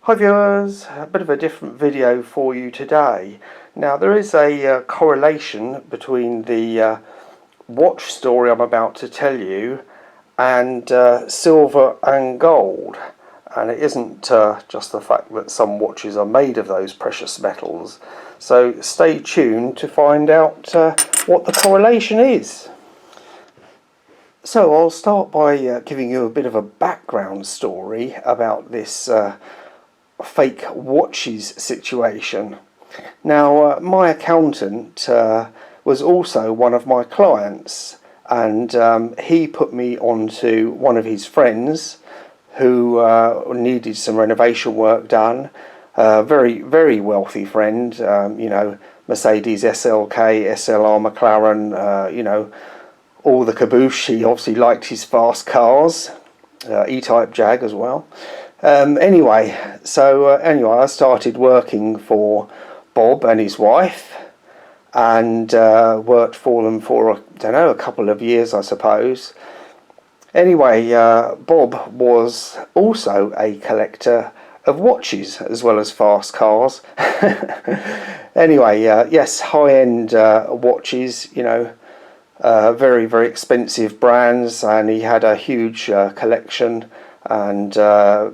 Hi viewers, a bit of a different video for you today. Now there is a correlation between the watch story I'm about to tell you and silver and gold, and it isn't just the fact that some watches are made of those precious metals. So stay tuned to find out what the correlation is. So I'll start by giving you a bit of a background story about this fake watches situation. Now my accountant was also one of my clients, and he put me onto one of his friends who needed some renovation work done. Very wealthy friend, you know, Mercedes SLK, SLR McLaren, you know, all the caboose. He obviously liked his fast cars, E-Type Jag as well. Anyway, I started working for Bob and his wife, and worked for them for, I don't know, a couple of years, I suppose. Anyway, Bob was also a collector of watches as well as fast cars. Anyway, yes, high-end watches, you know, very expensive brands, and he had a huge collection. And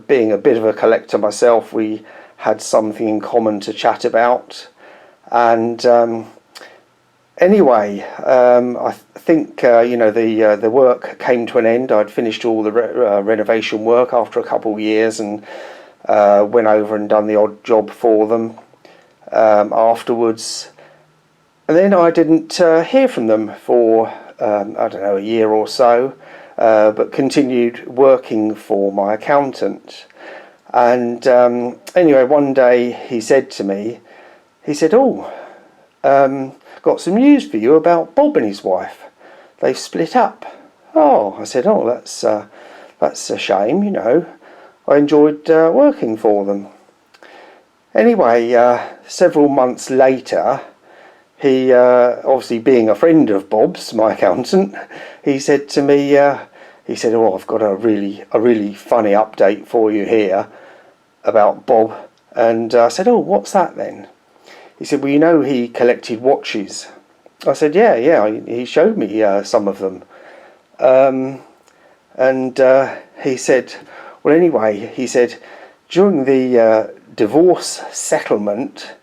being a bit of a collector myself, we had something in common to chat about. And anyway, I think you know, the work came to an end. I'd finished all the renovation work after a couple of years, and went over and done the odd job for them afterwards. And then I didn't hear from them for I don't know, a year or so. But continued working for my accountant. And anyway, one day he said to me, he said, "Oh, got some news for you about Bob and his wife. They've split up." Oh, I said, "Oh, that's a shame, you know. I enjoyed working for them." Anyway, several months later, he, obviously being a friend of Bob's, my accountant, he said to me, he said, "Oh, I've got a really funny update for you here about Bob." And I said, "Oh, what's that then?" He said, "Well, you know, he collected watches." I said, yeah, he showed me some of them. And he said, well, anyway, he said, during the divorce settlement,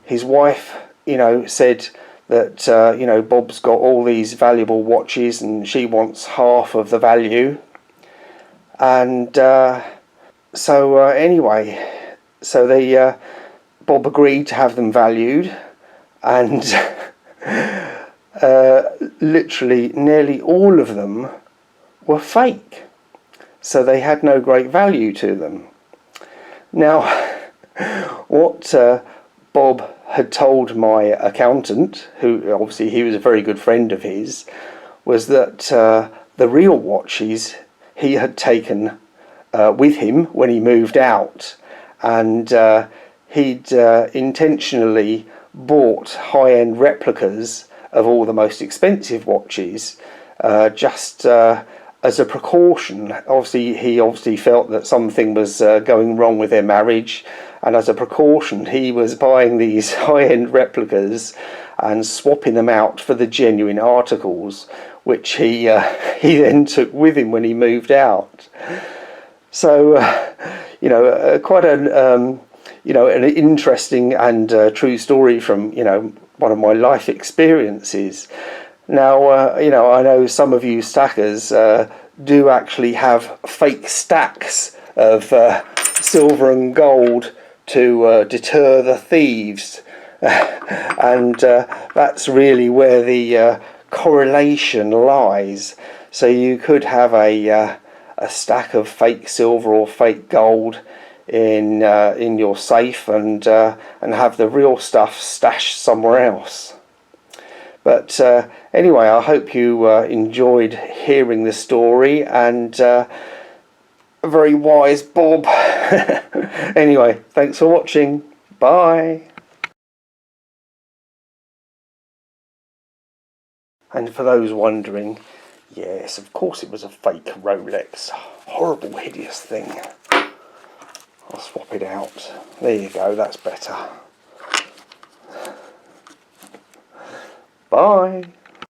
his wife, you know, said that you know, Bob's got all these valuable watches and she wants half of the value. And anyway, so they Bob agreed to have them valued, and literally nearly all of them were fake, so they had no great value to them. Now what Bob had told my accountant, who obviously he was a very good friend of his, was that the real watches he had taken with him when he moved out, and he'd intentionally bought high-end replicas of all the most expensive watches just as a precaution. Obviously he felt that something was going wrong with their marriage, and as a precaution he was buying these high-end replicas and swapping them out for the genuine articles, which he then took with him when he moved out. So you know, quite an you know, an interesting and true story from, you know, one of my life experiences. Now you know, I know some of you stackers do actually have fake stacks of silver and gold to deter the thieves, and that's really where the correlation lies. So you could have a stack of fake silver or fake gold in your safe, and have the real stuff stashed somewhere else. But anyway, I hope you enjoyed hearing the story, and a very wise Bob. Anyway, thanks for watching. Bye. And for those wondering, yes, of course it was a fake Rolex. Horrible, hideous thing. I'll swap swap it out. There you go, that's better. Bye.